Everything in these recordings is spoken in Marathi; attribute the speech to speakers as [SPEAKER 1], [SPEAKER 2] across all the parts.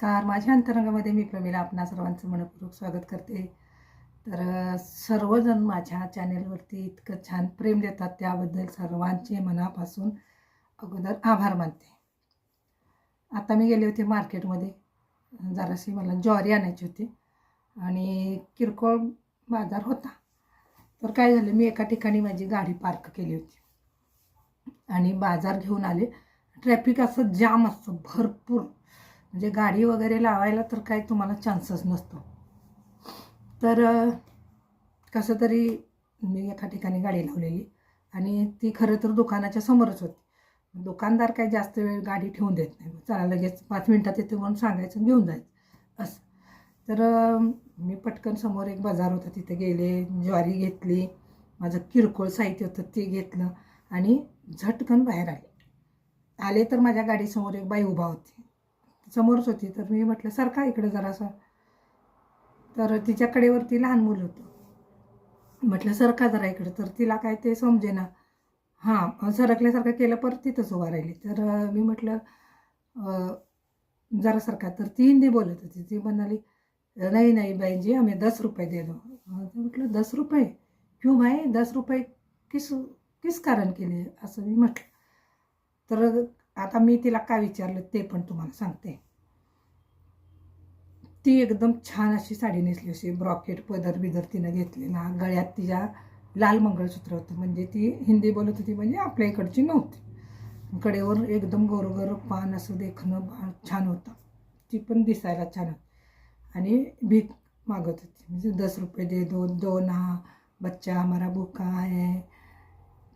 [SPEAKER 1] नमस्कार. माझ्या अंतरंगामध्ये मी प्रमिला आपणा सर्वांचं मनपूर्वक स्वागत करते. तर सर्वजण माझ्या चॅनेलवरती इतकं छान प्रेम देतात त्याबद्दल सर्वांचे मनापासून अगोदर आभार मानते. आता मी गेले होते मार्केटमध्ये, जराशी मला ज्वारी आणायची होती आणि किरकोळ बाजार होता. तर काय झालं, मी एका ठिकाणी माझी गाडी पार्क केली होती आणि बाजार घेऊन आले. ट्रॅफिक असं जाम असतं भरपूर, म्हणजे गाडी वगैरे लावायला तर काही तुम्हाला चान्सच नसतो. तर कसं तरी मी एका ठिकाणी गाडी लावलेली आणि ती खरं तर दुकानाच्या समोरच होती. दुकानदार काही जास्त वेळ गाडी ठेवून देत नाही, चला लगेच 5 मिनिटात येते म्हणून सांगायचं घेऊन जायचं असं. तर मी पटकन समोर एक बाजार होता तिथे गेले, ज्वारी घेतली, माझं किरकोळ साहित्य होतं ते घेतलं आणि झटकन बाहेर आले तर माझ्या गाडीसमोर एक बाई उभा होती, समोरच होती. तर मी म्हटलं सरका इकडे जरासं. तर तिच्या कडेवरती लहान मुलं होतं. म्हटलं सरका जरा इकडं. तर तिला काय ते समजेना, हां सरकल्यासारखं केलं, परत तिथंच उभा राहिली. तर मी म्हटलं जरा सरका. तर ती हिंदी बोलत होती. ती म्हणाली नहीं नहीं बहन जी हमें 10 रुपये दे दो. म्हटलं 10 रुपये क्यों भाई, 10 रुपये किस किस कारण के लिए, असं मी म्हटलं. तर आता मी तिला काय विचारलं ते पण तुम्हाला सांगते. ती एकदम छान अशी साडी नेसली, अशी ब्रॉकेट पदर बिदर तिनं घेतलेला, गळ्यात तिच्या लाल मंगळसूत्र होतं. म्हणजे ती हिंदी बोलत होती, म्हणजे आपल्या इकडची नव्हती. कडेवर एकदम गोरगोर पान असं देखणं छान होतं. ती पण दिसायला छान होती आणि भीक मागत होती, म्हणजे 10 रुपये दे दो, दो ना बच्चा हमारा भूखा है.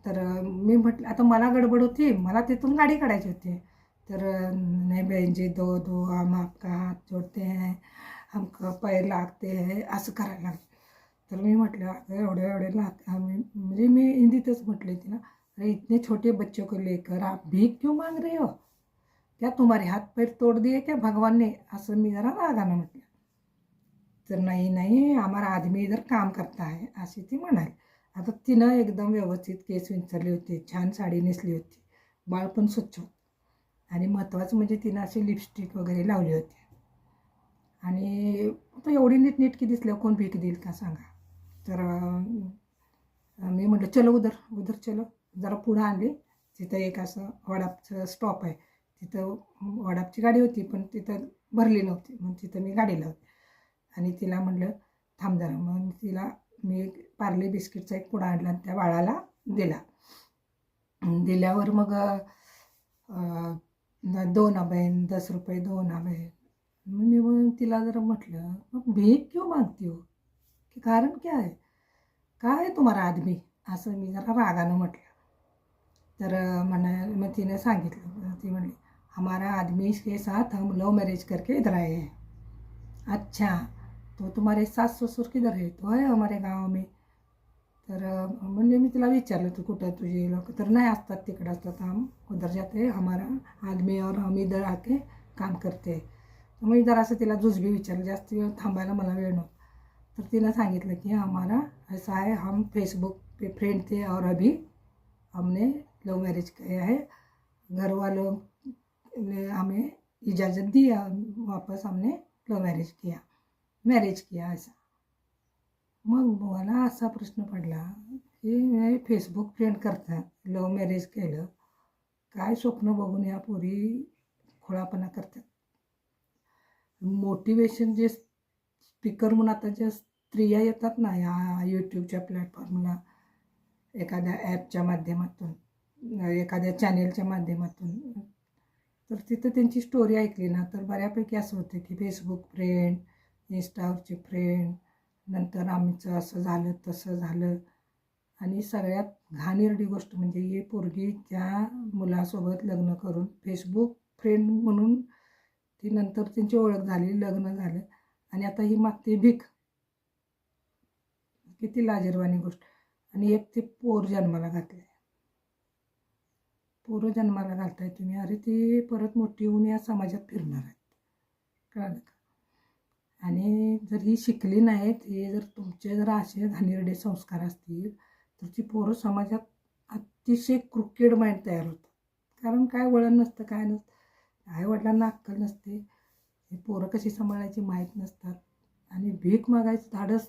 [SPEAKER 1] तर मी म्हटलं, आता मला गडबड होती, मला तिथून गाडी काढायची होती. तर नहीं बहन जी दो दो, हम आपका हाथ जोड़ते हैं, हमको पैर लागते हैं, असं करायला लागलं. तर मी म्हटलं अगं एवढे एवढे म्हणजे मी हिंदीतच म्हटले तिला, अरे इतने छोटे बच्चों को लेकर आप भीख क्यों मांग रहे हो, क्या तुम्हारे हाथ पैर तोड़ दिए क्या भगवान ने, असं मी जरा रागानं म्हटलं. तर नाही नाही हमारा आदमी इधर काम करता है, अशी ती म्हणाली. आता तिनं एकदम व्यवस्थित केस विंचरले होते, छान साडी नेसली होती, बाळ पण स्वच्छ होतं आणि महत्त्वाचं म्हणजे तिनं अशी लिपस्टिक वगैरे लावली होती. आणि आता एवढी नीटनेटकी दिसल्यावर कोण भीक देईल का सांगा. तर मी म्हटलं चलो उधर उधर चलो. जरा पुढं आणली. तिथं एक असं वडापचं स्टॉप आहे, तिथं वडापची गाडी होती पण तिथं भरली नव्हती, मग तिथं मी गाडी लावली आणि तिला म्हटलं थांब जरा. मग तिला मी पार्ले बिस्किटचा एक पुडा आणला आणि त्या बाळाला दिला. दिल्यावर मग दो ना बहन 10 रुपये दो ना बहन. मी तिला जरा म्हटलं मग भीक क्यों मागती हो, की कारण क्या है, काय आहे तुम्हारा आदमी, असं मी जरा रागानं म्हटलं. तर मग तिने सांगितलं, ती म्हणली हमारा आदमी के साथ हम लव मैरिज करके इधर आए हैं. अच्छा तो तुम्हारे सास ससुर किधर है, तो है हमारे गाव में. तर म्हणजे मी तिला विचारलं तू कुठं तुझे लोक, तर नाही असतात तिकडं असतात, हम उधर जाते हमारा आदमी और हम इधर आके काम करते. मग जरा असं तिला जुजबी विचारलं, जास्त वेळ थांबायला मला वेळ नव्हता. तर तिनं सांगितलं की हमारा ऐसा है, हम फेसबुक पे फ्रेंड थे और अभी हमने लव मैरिज किया है, घर वालों ने हमें इजाज़त दी, वापस हमने लव मैरिज किया ऐसा. मग मला असा प्रश्न पडला की फेसबुक फ्रेंड करतात, लव मॅरेज केलं, काय स्वप्न बघून या पोरी खोळापणा करतात. मोटिवेशन जे स्पीकर म्हणून आता ज्या स्त्रिया येतात ना या यूट्यूबच्या प्लॅटफॉर्मला, एखाद्या ॲपच्या माध्यमातून, एखाद्या चॅनेलच्या माध्यमातून, तर तिथं त्यांची स्टोरी ऐकली ना तर बऱ्यापैकी असं होतं की फेसबुक फ्रेंड, इंस्टावरचे फ्रेंड, नंतर आमचं असं झालं तसं झालं. आणि सगळ्यात घाणेरडी गोष्ट म्हणजे ही पोरगी त्या मुलासोबत लग्न करून फेसबुक फ्रेंड म्हणून ती नंतर त्यांची ओळख झाली, लग्न झालं आणि आता ही मागते भीक. किती लाजिरवाणी गोष्ट. आणि एक ते पोर जन्माला घातले, पोरं जन्माला घालताय तुम्ही, अरे ती परत मोठी होऊन या समाजात फिरणार आहेत, कळलं का. आणि जर ही शिकली नाहीत, हे जर तुमचे जर असे घाणेरडे संस्कार असतील तर ती पोरं समाजात अतिशय क्रुकेड माइंड तयार होतं. कारण काय वळण नसतं, काय नसतं, आईवडिलांना अक्कल नसते, हे पोरं कशी सांभाळायची माहीत नसतात आणि भीक मागायचं धाडस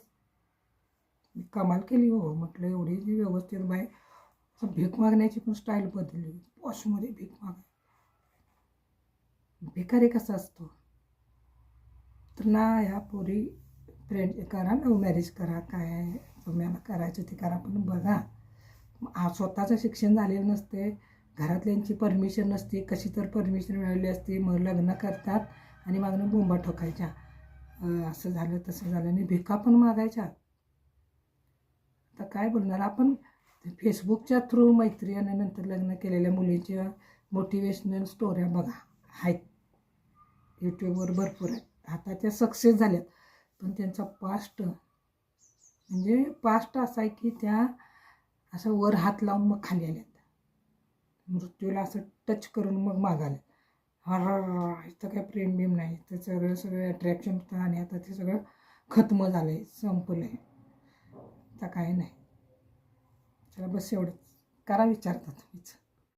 [SPEAKER 1] मी कमाल केली हो. म्हटलं एवढी जी व्यवस्थित बाय असं भीक मागण्याची पण स्टाईल बदलली. पॉशमध्ये भीक माग भिकारी कसा असतो. तर ना ह्या पोरी फ्रेंड करा, लव्ह मॅरेज करा, काय तुम्हाला करायचं ते करा, पण बघा स्वतःचं शिक्षण झालेलं नसते, घरातल्यांची परमिशन नसते, कशी तर परमिशन मिळाली असते, मग लग्न करतात आणि मागणं बोंबा ठोकायच्या असं झालं तसं झालं आणि भिका पण मागायच्या. आता काय बोलणार आपण. फेसबुकच्या थ्रू मैत्री आणि नंतर लग्न केलेल्या मुलींच्या मोटिवेशनल स्टोऱ्या बघा आहेत, यूट्यूबवर भरपूर आहेत. आता त्या सक्सेस झाल्यात, पण त्यांचा पास्ट म्हणजे पास्ट असा आहे की त्या असं वर हात लावून मग खाली आल्यात, मृत्यूला असं टच करून मग मागाले. हर इथं काय प्रेम बिम नाही, तर सगळं अट्रॅक्शन होतं आणि आता ते सगळं खत्म झालं आहे, संपलं आहे. आता काही नाही. चला बस एवढंच करा, विचारता तुम्हीच.